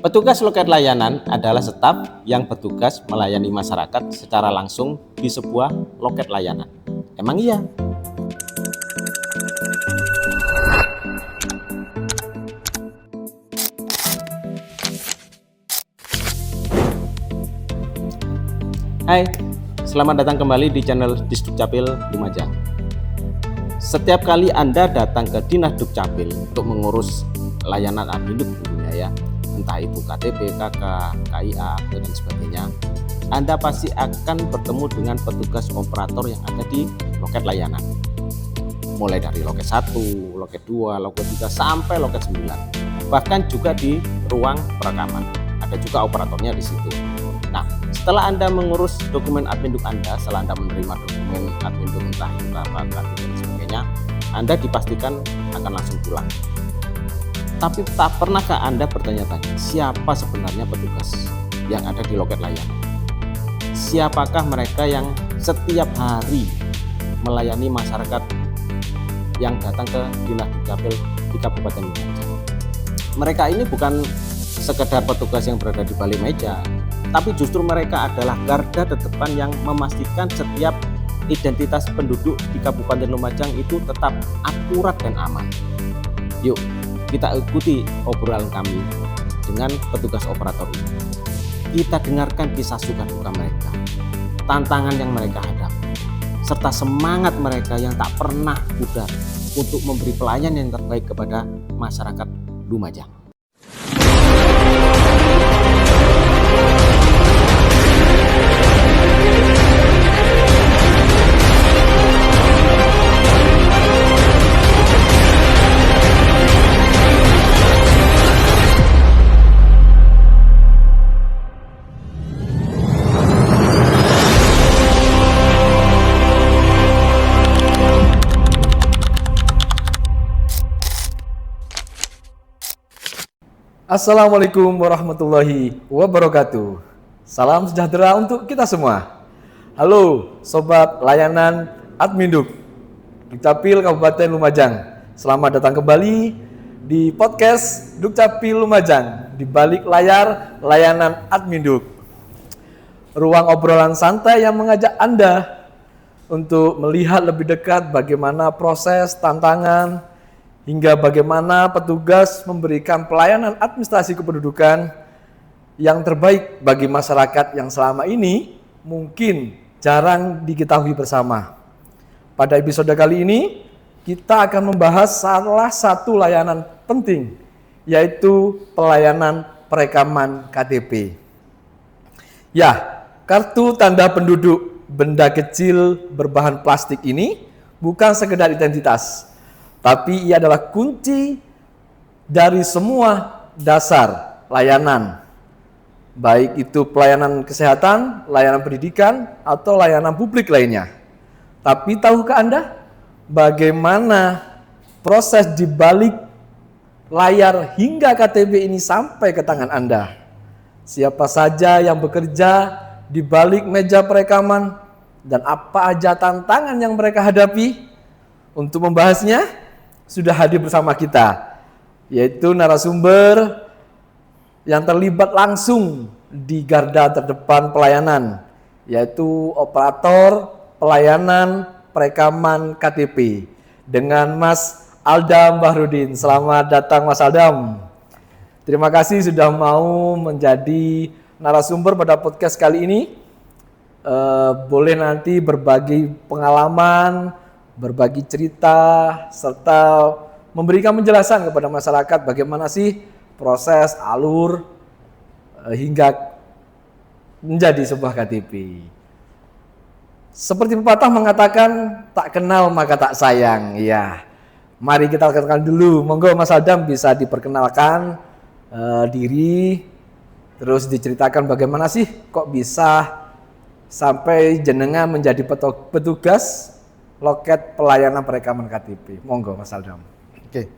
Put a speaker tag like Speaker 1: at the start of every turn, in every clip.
Speaker 1: Petugas loket layanan adalah staf yang bertugas melayani masyarakat secara langsung di sebuah loket layanan. Emang iya? Hai, selamat datang kembali di channel Disdukcapil Lumajang. Setiap kali Anda datang ke Dinas Dukcapil untuk mengurus layanan Adminduk tentunya ya, entah itu KTP, KK, KIA, dan sebagainya, Anda pasti akan bertemu dengan petugas operator yang ada di loket layanan. Mulai dari loket 1, loket 2, loket 3, sampai loket 9. Bahkan juga di ruang perekaman. Ada juga operatornya di situ. Nah, setelah Anda mengurus dokumen Adminduk Anda, setelah Anda menerima dokumen Adminduk entah itu apa, KTP, dan sebagainya, Anda dipastikan akan langsung pulang. Tapi tak pernahkah Anda bertanya-tanya siapa sebenarnya petugas yang ada di loket layanan? Siapakah mereka yang setiap hari melayani masyarakat yang datang ke Dinas Dukcapil di Kabupaten Lumajang? Mereka ini bukan sekedar petugas yang berada di balik meja, tapi justru mereka adalah garda terdepan yang memastikan setiap identitas penduduk di Kabupaten Lumajang itu tetap akurat dan aman. Yuk, kita ikuti obrolan kami dengan petugas operator ini. Kita dengarkan kisah suka duka mereka, tantangan yang mereka hadapi, serta semangat mereka yang tak pernah pudar untuk memberi pelayanan yang terbaik kepada masyarakat Lumajang.
Speaker 2: Assalamualaikum warahmatullahi wabarakatuh. Salam sejahtera untuk kita semua. Halo Sobat Layanan Adminduk Dukcapil Kabupaten Lumajang. Selamat datang kembali di podcast Dukcapil Lumajang di balik layar layanan Adminduk. Ruang obrolan santai yang mengajak Anda untuk melihat lebih dekat bagaimana proses, tantangan, hingga bagaimana petugas memberikan pelayanan administrasi kependudukan yang terbaik bagi masyarakat yang selama ini mungkin jarang diketahui bersama. Pada episode kali ini, kita akan membahas salah satu layanan penting, yaitu pelayanan perekaman KTP. Ya, kartu tanda penduduk benda kecil berbahan plastik ini bukan sekedar identitas, tapi ia adalah kunci dari semua dasar layanan, baik itu pelayanan kesehatan, layanan pendidikan, atau layanan publik lainnya. Tapi tahukah Anda bagaimana proses di balik layar hingga KTP ini sampai ke tangan Anda? Siapa saja yang bekerja di balik meja perekaman dan apa aja tantangan yang mereka hadapi? Untuk membahasnya, sudah hadir bersama kita, yaitu narasumber yang terlibat langsung di garda terdepan pelayanan, yaitu operator pelayanan perekaman KTP dengan Mas Aldam Bahrudin. Selamat datang Mas Aldam. Terima kasih sudah mau menjadi narasumber pada podcast kali ini. Boleh nanti berbagi pengalaman, berbagi cerita, serta memberikan penjelasan kepada masyarakat bagaimana sih proses alur hingga menjadi sebuah KTP. Seperti pepatah mengatakan, tak kenal maka tak sayang. Ya, mari kita kenalkan dulu. Monggo Mas Aldam bisa diperkenalkan diri, terus diceritakan bagaimana sih kok bisa sampai jenengan menjadi petugas loket pelayanan perekaman KTP. Monggo Mas Aldam.
Speaker 3: Oke,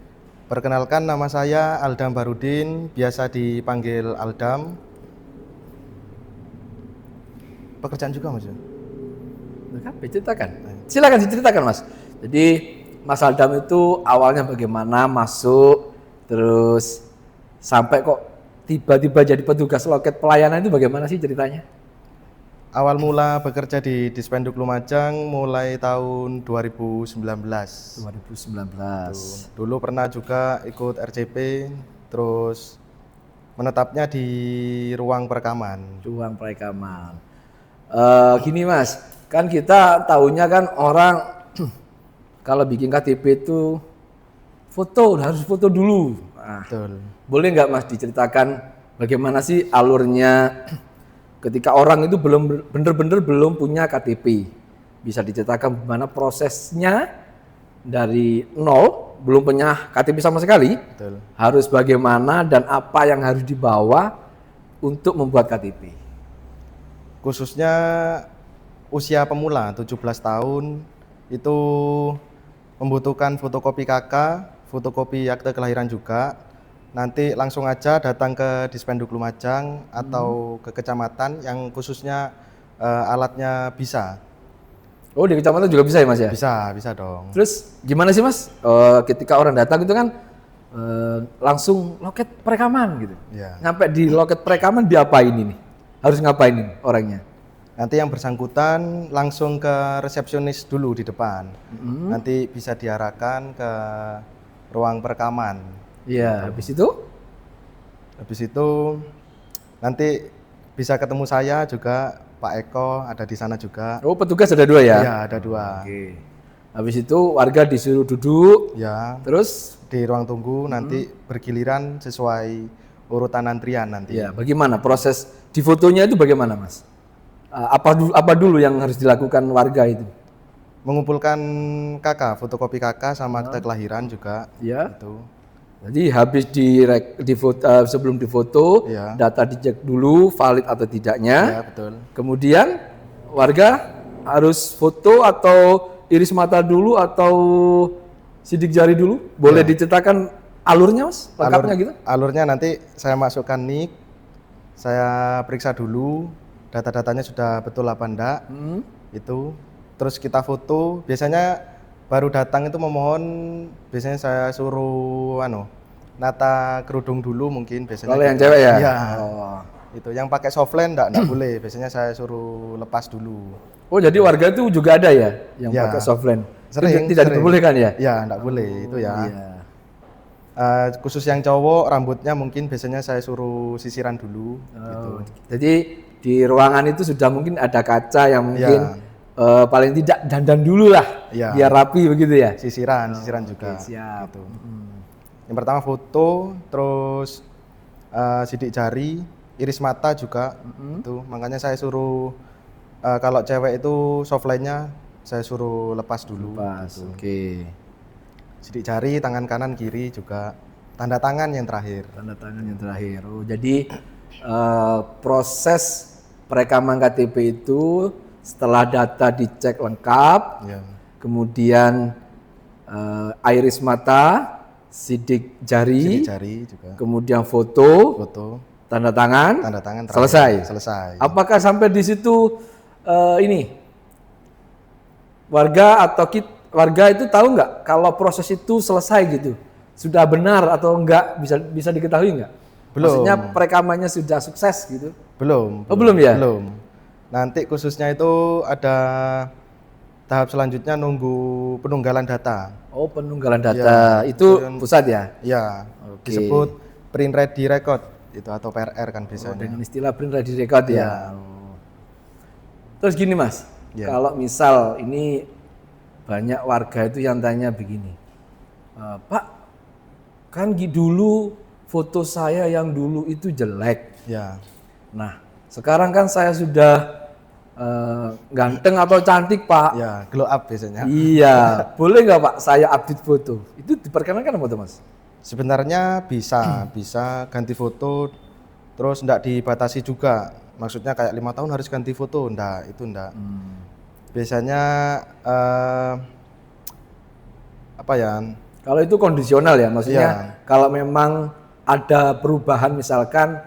Speaker 3: perkenalkan nama saya Aldam Bahrudin, biasa dipanggil Aldam. Pekerjaan juga Mas?
Speaker 2: Ceritakan. Silakan diceritakan Mas. Jadi Mas Aldam itu awalnya bagaimana masuk, terus sampai kok tiba-tiba jadi petugas loket pelayanan itu bagaimana sih ceritanya?
Speaker 3: Awal mula bekerja di Dispenduk Lumajang mulai tahun 2019.
Speaker 2: 2019.
Speaker 3: Dulu pernah juga ikut RCP, terus menetapnya di ruang perekaman.
Speaker 2: Ruang perekaman. Gini Mas, kan kita tahunya kan orang kalau bikin KTP itu harus foto dulu. Nah,
Speaker 3: Betul.
Speaker 2: boleh nggak Mas diceritakan bagaimana sih alurnya ketika orang itu bener-bener belum punya KTP? Bisa diceritakan bagaimana prosesnya dari nol, belum punya KTP sama sekali,
Speaker 3: Betul.
Speaker 2: harus bagaimana dan apa yang harus dibawa untuk membuat KTP?
Speaker 3: Khususnya usia pemula 17 tahun itu membutuhkan fotokopi KK, fotokopi akte kelahiran juga. Nanti langsung aja datang ke Dispenduk Lumajang atau ke kecamatan yang khususnya alatnya bisa.
Speaker 2: Oh, di kecamatan juga bisa ya Mas ya?
Speaker 3: Bisa dong.
Speaker 2: Terus gimana sih Mas ketika orang datang itu kan langsung loket perekaman gitu.
Speaker 3: Ya.
Speaker 2: Nyampe di loket perekaman diapain ini? Harus ngapain ini orangnya?
Speaker 3: Nanti yang bersangkutan langsung ke resepsionis dulu di depan. Nanti bisa diarahkan ke ruang perekaman.
Speaker 2: Iya, habis itu?
Speaker 3: Habis itu nanti bisa ketemu saya juga, Pak Eko ada di sana juga.
Speaker 2: Oh, petugas ada 2 ya?
Speaker 3: Ya, ada 2.
Speaker 2: Oke. Habis itu warga disuruh duduk,
Speaker 3: Ya,
Speaker 2: terus
Speaker 3: di ruang tunggu nanti bergiliran sesuai urutan antrian nanti.
Speaker 2: ya bagaimana proses di fotonya itu bagaimana Mas? Apa dulu yang harus dilakukan warga itu?
Speaker 3: Mengumpulkan KK, fotokopi KK sama akte kelahiran juga.
Speaker 2: Ya.
Speaker 3: Itu.
Speaker 2: Jadi habis sebelum difoto,
Speaker 3: Ya.
Speaker 2: data dicek dulu valid atau tidaknya.
Speaker 3: Ya, betul.
Speaker 2: Kemudian warga harus foto atau iris mata dulu atau sidik jari dulu. Boleh diceritakan alurnya Mas, lengkapnya gitu?
Speaker 3: Alurnya nanti saya masukkan nik, saya periksa dulu data-datanya sudah betul apa enggak. Itu terus kita foto. Biasanya baru datang itu memohon, biasanya saya suruh nata kerudung dulu mungkin biasanya.
Speaker 2: Kalau yang cewek ya?
Speaker 3: Iya.
Speaker 2: Oh.
Speaker 3: Itu yang pakai softline enggak boleh. Biasanya saya suruh lepas dulu.
Speaker 2: Oh, jadi warga itu juga ada ya yang
Speaker 3: Ya.
Speaker 2: pakai softline?
Speaker 3: Sering,
Speaker 2: Tidak
Speaker 3: sering.
Speaker 2: diperbolehkan ya?
Speaker 3: Ya, enggak boleh itu ya.
Speaker 2: Iya.
Speaker 3: Khusus yang cowok rambutnya mungkin biasanya saya suruh sisiran dulu gitu.
Speaker 2: Jadi di ruangan itu sudah mungkin ada kaca yang mungkin paling tidak dandan dulu lah,
Speaker 3: Ya.
Speaker 2: biar rapi begitu ya?
Speaker 3: Sisiran juga.
Speaker 2: Siap.
Speaker 3: Gitu. Yang pertama foto, terus sidik jari, iris mata juga. Itu makanya saya suruh kalau cewek itu softline-nya saya suruh lepas dulu.
Speaker 2: Pas,
Speaker 3: gitu.
Speaker 2: oke.
Speaker 3: Sidik jari, tangan kanan kiri juga. Tanda tangan yang terakhir.
Speaker 2: Tanda tangan yang terakhir. Oh, jadi proses perekaman KTP itu setelah data dicek lengkap,
Speaker 3: Ya.
Speaker 2: kemudian iris mata, sidik jari,
Speaker 3: Sidik jari juga.
Speaker 2: kemudian foto,
Speaker 3: Foto,
Speaker 2: tanda tangan,
Speaker 3: tanda tangan terakhir.
Speaker 2: selesai.
Speaker 3: Selesai.
Speaker 2: Apakah sampai di situ ini warga itu tahu nggak kalau proses itu selesai gitu, sudah benar atau enggak, bisa diketahui nggak?
Speaker 3: Belum.
Speaker 2: Maksudnya perekamannya sudah sukses gitu?
Speaker 3: Belum.
Speaker 2: Oh, belum ya?
Speaker 3: Belum. Nanti khususnya itu ada tahap selanjutnya nunggu penunggalan data.
Speaker 2: Oh, penunggalan data itu pusat ya?
Speaker 3: Ya,
Speaker 2: Oke.
Speaker 3: disebut print ready record itu atau PRR kan biasanya.
Speaker 2: Dengan istilah print ready record ya.
Speaker 3: Ya.
Speaker 2: Oh. Terus gini Mas,
Speaker 3: Ya.
Speaker 2: kalau misal ini banyak warga itu yang tanya begini, Pak, kan dulu foto saya yang dulu itu jelek.
Speaker 3: Ya.
Speaker 2: Nah, sekarang kan saya sudah ganteng atau cantik Pak.
Speaker 3: Ya, glow up biasanya.
Speaker 2: Iya, boleh nggak Pak saya update foto? Itu diperkenankan apa tuh Mas?
Speaker 3: Sebenarnya bisa ganti foto, terus enggak dibatasi juga. Maksudnya kayak 5 tahun harus ganti foto, itu enggak. Biasanya apa ya?
Speaker 2: Kalau itu kondisional ya, maksudnya
Speaker 3: Iya.
Speaker 2: kalau memang ada perubahan misalkan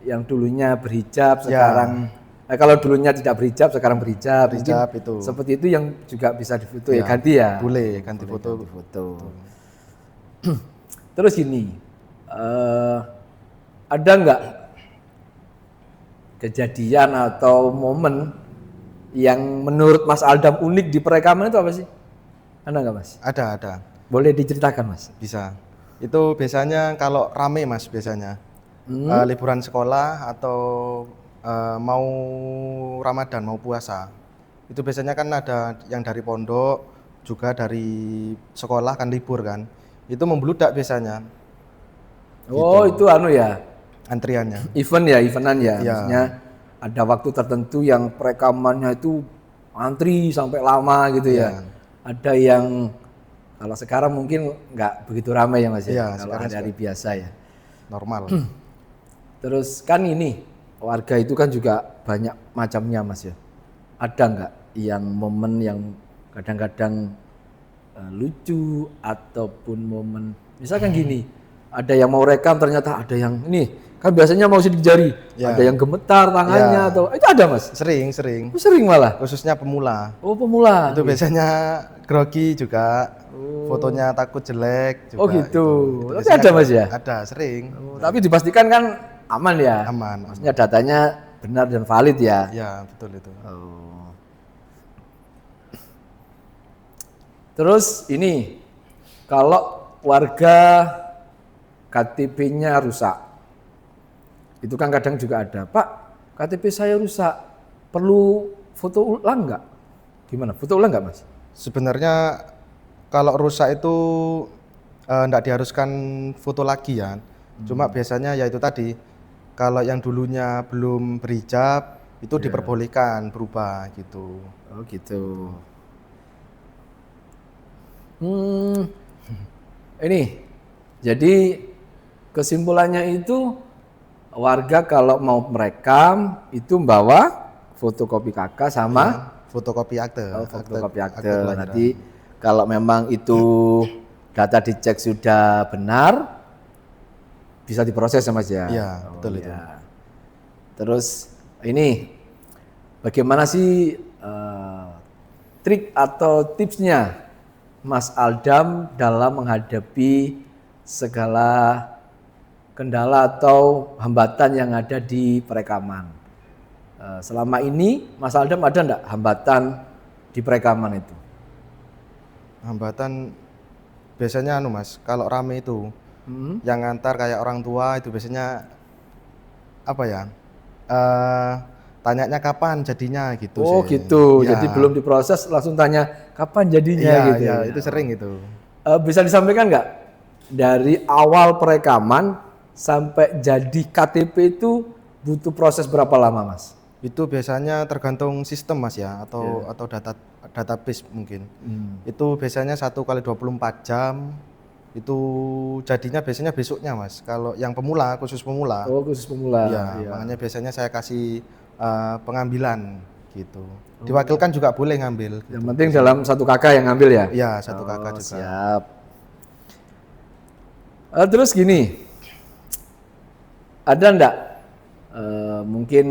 Speaker 2: yang dulunya berhijab sekarang, kalau dulunya tidak berhijab sekarang berhijab,
Speaker 3: Berhijab
Speaker 2: mungkin
Speaker 3: itu.
Speaker 2: seperti itu yang juga bisa difoto ya,
Speaker 3: Ya,
Speaker 2: ganti ya.
Speaker 3: Boleh ganti foto.
Speaker 2: Foto. Terus gini, ada nggak kejadian atau momen yang menurut Mas Aldam unik di perekaman itu apa sih? Ada nggak Mas?
Speaker 3: Ada.
Speaker 2: Boleh diceritakan Mas?
Speaker 3: Bisa. Itu biasanya kalau rame Mas biasanya. Liburan sekolah atau mau Ramadan, mau puasa. Itu biasanya kan ada yang dari pondok, juga dari sekolah kan libur kan. Itu membludak biasanya
Speaker 2: Oh itu anu ya,
Speaker 3: antriannya.
Speaker 2: eventan ya.
Speaker 3: Iya.
Speaker 2: Maksudnya ada waktu tertentu yang perekamannya itu antri sampai lama gitu ya.
Speaker 3: Iya.
Speaker 2: Ada yang kalau sekarang mungkin nggak begitu ramai ya Mas ya.
Speaker 3: Iya,
Speaker 2: Kalau
Speaker 3: sekarang
Speaker 2: hari biasa ya.
Speaker 3: Normal.
Speaker 2: Terus kan ini warga itu kan juga banyak macamnya Mas ya. Ada nggak yang momen yang kadang-kadang lucu ataupun momen misalkan gini, ada yang mau rekam ternyata ada yang ini kan biasanya mau sidik jari,
Speaker 3: Ya.
Speaker 2: ada yang gemetar tangannya
Speaker 3: Ya.
Speaker 2: atau itu ada Mas?
Speaker 3: Sering.
Speaker 2: Oh, sering malah.
Speaker 3: Khususnya pemula.
Speaker 2: Oh pemula.
Speaker 3: Itu biasanya grogi juga. Fotonya takut jelek juga.
Speaker 2: Oh gitu.
Speaker 3: Itu
Speaker 2: Tapi
Speaker 3: biasanya
Speaker 2: ada Mas ya?
Speaker 3: Ada, sering.
Speaker 2: Oh, tapi dipastikan kan aman ya.
Speaker 3: Aman.
Speaker 2: Maksudnya datanya benar dan valid ya.
Speaker 3: Ya, betul itu.
Speaker 2: Oh. Terus ini kalau warga KTP-nya rusak, itu kan kadang juga ada, Pak KTP saya rusak, perlu foto ulang nggak? Gimana? Foto ulang nggak Mas?
Speaker 3: Sebenarnya kalau rusak itu enggak diharuskan foto lagi ya. Cuma biasanya ya itu tadi, kalau yang dulunya belum berhijab itu diperbolehkan berubah gitu.
Speaker 2: Oh gitu. Ini jadi kesimpulannya itu warga kalau mau merekam itu bawa fotokopi KK sama
Speaker 3: Fotokopi akte.
Speaker 2: fotokopi akte.
Speaker 3: kelahiran.
Speaker 2: Nanti kalau memang itu data dicek sudah benar bisa diproses ya Mas ya.
Speaker 3: Iya, betul itu.
Speaker 2: Iya. Terus ini bagaimana sih trik atau tipsnya Mas Aldam dalam menghadapi segala kendala atau hambatan yang ada di perekaman. Selama ini Mas Aldam ada enggak hambatan di perekaman itu?
Speaker 3: Hambatan biasanya Mas, kalau rame itu yang ngantar kayak orang tua itu biasanya apa ya? Tanyanya kapan jadinya gitu
Speaker 2: Oh
Speaker 3: sih.
Speaker 2: gitu,
Speaker 3: Ya.
Speaker 2: jadi belum diproses langsung tanya kapan jadinya
Speaker 3: Iya,
Speaker 2: gitu.
Speaker 3: iya, itu sering itu.
Speaker 2: Bisa disampaikan nggak dari awal perekaman sampai jadi KTP itu butuh proses berapa lama Mas?
Speaker 3: Itu biasanya tergantung sistem Mas ya, atau database mungkin. Itu biasanya 1 kali 24 jam. Itu jadinya biasanya besoknya Mas. Kalau yang pemula, khusus pemula.
Speaker 2: Oh khusus pemula.
Speaker 3: Iya,
Speaker 2: Iya.
Speaker 3: makanya biasanya saya kasih pengambilan gitu. Diwakilkan juga boleh ngambil.
Speaker 2: Yang penting dalam satu kakak yang ngambil ya?
Speaker 3: Iya, satu kakak juga.
Speaker 2: Siap. Terus gini, ada enggak mungkin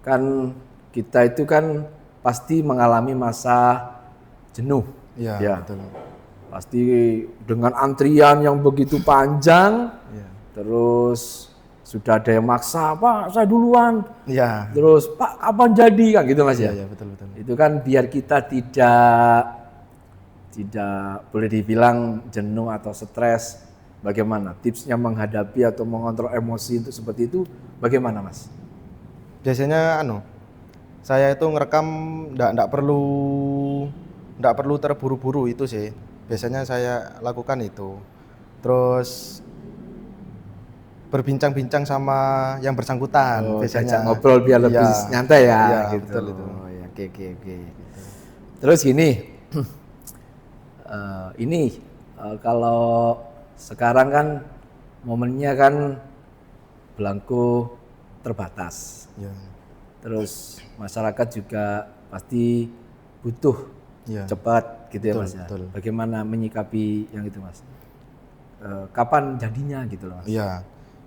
Speaker 2: kan kita itu kan pasti mengalami masa jenuh.
Speaker 3: Iya,
Speaker 2: Ya.
Speaker 3: betul.
Speaker 2: Pasti dengan antrian yang begitu panjang,
Speaker 3: Iya.
Speaker 2: terus sudah ada yang maksa, Pak saya duluan.
Speaker 3: Iya.
Speaker 2: Terus Pak kapan jadi kan gitu Mas ya?
Speaker 3: Iya, betul.
Speaker 2: Itu kan biar kita tidak boleh dibilang jenuh atau stres. Bagaimana tipsnya menghadapi atau mengontrol emosi untuk seperti itu? Bagaimana Mas?
Speaker 3: Biasanya saya itu ngerekam enggak perlu terburu-buru itu sih. Biasanya saya lakukan itu. Terus berbincang-bincang sama yang bersangkutan biasanya.
Speaker 2: Diajak ngobrol biar lebih
Speaker 3: Iya.
Speaker 2: nyantai ya
Speaker 3: Iya,
Speaker 2: gitu.
Speaker 3: betul itu.
Speaker 2: Oh, ya, oke. Terus gini, ini kalau sekarang kan momennya kan belangko terbatas.
Speaker 3: Iya.
Speaker 2: Terus masyarakat juga pasti butuh
Speaker 3: Iya.
Speaker 2: cepat gitu ya
Speaker 3: Betul,
Speaker 2: Mas ya.
Speaker 3: betul.
Speaker 2: Bagaimana menyikapi yang itu Mas? Kapan jadinya gitu loh Mas?
Speaker 3: Iya.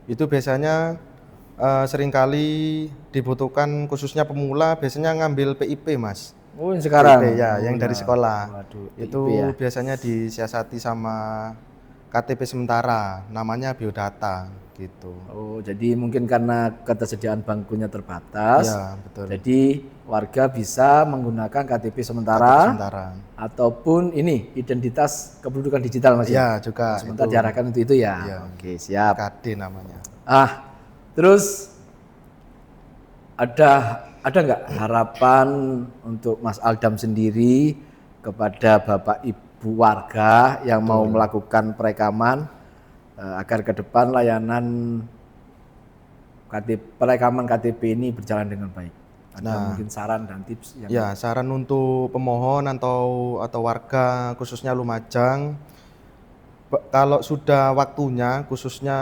Speaker 3: Itu biasanya seringkali dibutuhkan khususnya pemula biasanya ngambil PIP Mas.
Speaker 2: Oh yang sekarang?
Speaker 3: PIP ya,
Speaker 2: Oh,
Speaker 3: yang dari
Speaker 2: ya.
Speaker 3: sekolah.
Speaker 2: Waduh,
Speaker 3: Itu
Speaker 2: PIP ya.
Speaker 3: biasanya disiasati sama KTP sementara, namanya biodata gitu.
Speaker 2: Oh, jadi mungkin karena ketersediaan bangkunya terbatas.
Speaker 3: Iya, betul.
Speaker 2: Jadi warga bisa menggunakan KTP sementara,
Speaker 3: Sementara.
Speaker 2: ataupun ini identitas kependudukan digital Mas.
Speaker 3: Iya, juga
Speaker 2: Sementara
Speaker 3: itu.
Speaker 2: diarahkan untuk itu ya.
Speaker 3: Iya.
Speaker 2: Oke, siap.
Speaker 3: KD namanya.
Speaker 2: Terus ada nggak harapan untuk Mas Aldam sendiri kepada Bapak Ibu warga yang mau melakukan perekaman agar ke depan layanan perekaman KTP ini berjalan dengan baik? Ada mungkin saran dan tips yang
Speaker 3: Ya, saran untuk pemohon atau warga khususnya Lumajang, kalau sudah waktunya khususnya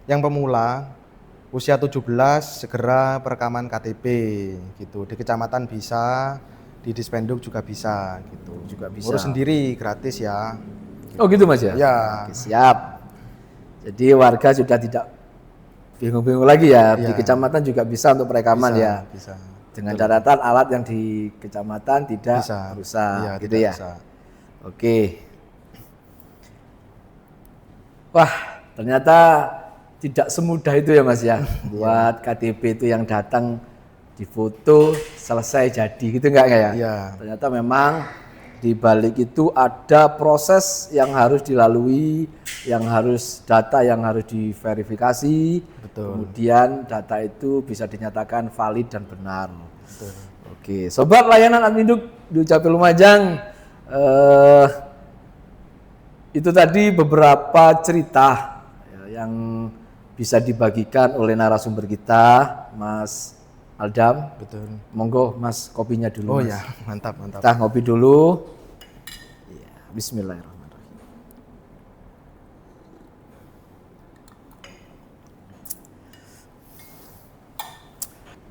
Speaker 3: yang pemula usia 17 segera perekaman KTP gitu. Di kecamatan bisa, di Dispenduk juga bisa gitu.
Speaker 2: Juga bisa.
Speaker 3: Urus sendiri gratis ya.
Speaker 2: Oh gitu Mas ya?
Speaker 3: Ya.
Speaker 2: Oke, siap. Jadi warga sudah tidak bingung-bingung lagi ya, di kecamatan juga bisa untuk perekaman
Speaker 3: Bisa,
Speaker 2: ya.
Speaker 3: bisa.
Speaker 2: Dengan catatan alat yang di kecamatan tidak
Speaker 3: Bisa.
Speaker 2: rusak
Speaker 3: Iya,
Speaker 2: gitu
Speaker 3: tidak
Speaker 2: ya.
Speaker 3: rusak.
Speaker 2: Oke. Wah, ternyata tidak semudah itu ya Mas ya. Buat KTP itu yang datang difoto selesai jadi gitu enggak ya?
Speaker 3: Iya.
Speaker 2: Ternyata memang di balik itu ada proses yang harus dilalui, data yang harus diverifikasi.
Speaker 3: Betul.
Speaker 2: Kemudian data itu bisa dinyatakan valid dan benar. Betul. Oke, sobat layanan Adminduk Dukcapil Lumajang, itu tadi beberapa cerita ya, yang bisa dibagikan oleh narasumber kita, Mas Aldam.
Speaker 3: Betul.
Speaker 2: Monggo Mas kopinya dulu.
Speaker 3: Oh
Speaker 2: Mas.
Speaker 3: ya, mantap, mantap.
Speaker 2: Kita ngopi dulu. Ya, bismillahirrahmanirrahim.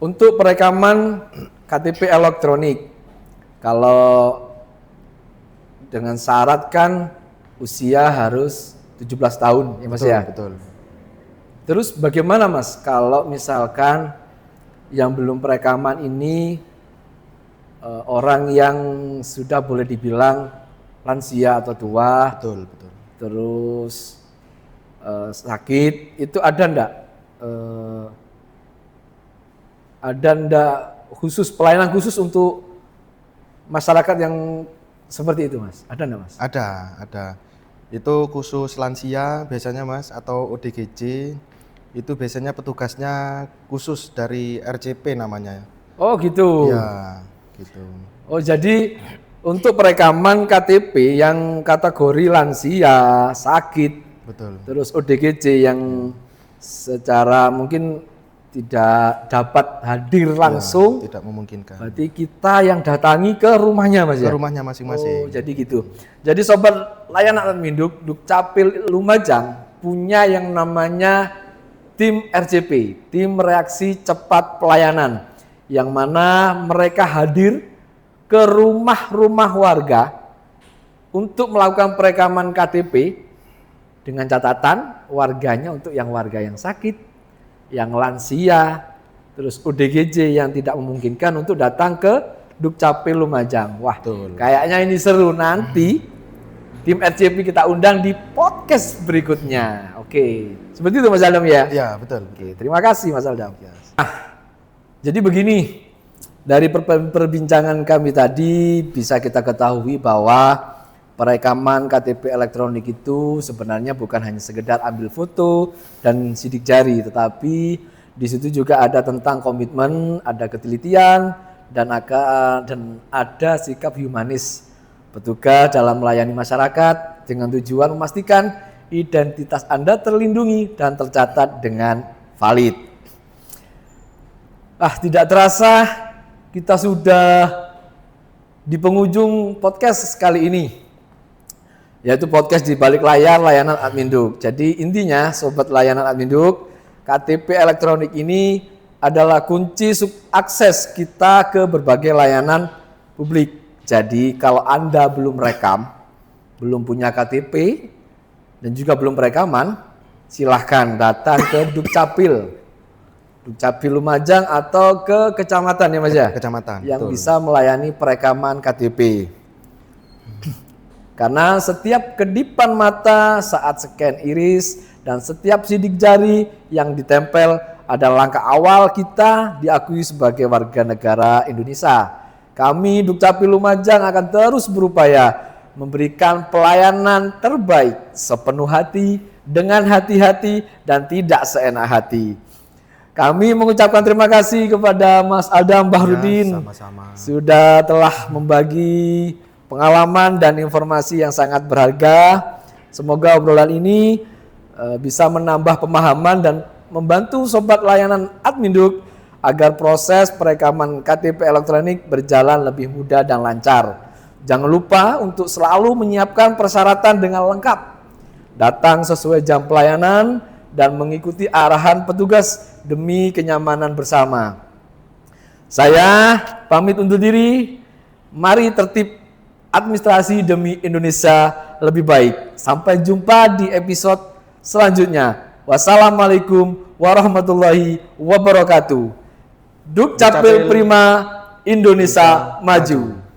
Speaker 2: Untuk perekaman KTP elektronik, kalau dengan syarat kan usia harus 17 tahun ya Mas
Speaker 3: Betul,
Speaker 2: ya.
Speaker 3: betul.
Speaker 2: Terus bagaimana Mas kalau misalkan yang belum perekaman ini orang yang sudah boleh dibilang lansia atau tua,
Speaker 3: Betul, betul.
Speaker 2: terus sakit, itu ada ndak pelayanan khusus untuk masyarakat yang seperti itu Mas? Ada ndak Mas?
Speaker 3: Ada. Itu khusus lansia biasanya Mas atau ODGJ. Itu biasanya petugasnya khusus dari RCP namanya.
Speaker 2: Oh gitu.
Speaker 3: Ya, gitu.
Speaker 2: Oh jadi untuk perekaman KTP yang kategori lansia, sakit,
Speaker 3: Betul.
Speaker 2: terus ODGJ yang secara mungkin tidak dapat hadir langsung,
Speaker 3: Tidak memungkinkan.
Speaker 2: berarti kita yang datangi ke rumahnya Mas
Speaker 3: Ke
Speaker 2: ya?
Speaker 3: rumahnya masing-masing.
Speaker 2: Oh jadi gitu. Jadi sobat layanan Adminduk Dukcapil Lumajang punya yang namanya tim RCP, tim reaksi cepat pelayanan, yang mana mereka hadir ke rumah-rumah warga untuk melakukan perekaman KTP dengan catatan warganya untuk warga yang sakit, yang lansia, terus ODGJ yang tidak memungkinkan untuk datang ke Dukcapil Lumajang. Wah,
Speaker 3: Betul.
Speaker 2: kayaknya ini seru. Nanti tim RCP kita undang di podcast berikutnya. Oke, seperti itu Mas Aldam ya?
Speaker 3: Ya, betul.
Speaker 2: Oke, terima kasih Mas Aldam. Jadi begini, dari perbincangan kami tadi bisa kita ketahui bahwa perekaman KTP elektronik itu sebenarnya bukan hanya sekedar ambil foto dan sidik jari, tetapi di situ juga ada tentang komitmen, ada ketelitian, dan ada sikap humanis petugas dalam melayani masyarakat dengan tujuan memastikan identitas Anda terlindungi dan tercatat dengan valid. Tidak terasa kita sudah di penghujung podcast kali ini, yaitu podcast di balik layar layanan Adminduk. Jadi intinya sobat layanan Adminduk, KTP elektronik ini adalah kunci akses kita ke berbagai layanan publik. Jadi kalau Anda belum rekam, belum punya KTP, dan juga belum perekaman, silahkan datang ke Dukcapil Lumajang atau ke kecamatan ya Mas ya?
Speaker 3: Kecamatan.
Speaker 2: Yang
Speaker 3: betul.
Speaker 2: bisa melayani perekaman KTP. Karena setiap kedipan mata saat scan iris dan setiap sidik jari yang ditempel adalah langkah awal kita diakui sebagai warga negara Indonesia. Kami Dukcapil Lumajang akan terus berupaya memberikan pelayanan terbaik sepenuh hati, dengan hati-hati dan tidak seenak hati. Kami mengucapkan terima kasih kepada Mas Adam Bahrudin
Speaker 3: Sama-sama.
Speaker 2: sudah telah membagi pengalaman dan informasi yang sangat berharga. Semoga obrolan ini bisa menambah pemahaman dan membantu sobat layanan Adminduk agar proses perekaman KTP elektronik berjalan lebih mudah dan lancar. Jangan lupa untuk selalu menyiapkan persyaratan dengan lengkap, datang sesuai jam pelayanan, dan mengikuti arahan petugas demi kenyamanan bersama. Saya pamit undur diri. Mari tertib administrasi demi Indonesia lebih baik. Sampai jumpa di episode selanjutnya. Wassalamualaikum warahmatullahi wabarakatuh. Dukcapil Prima, Indonesia Maju.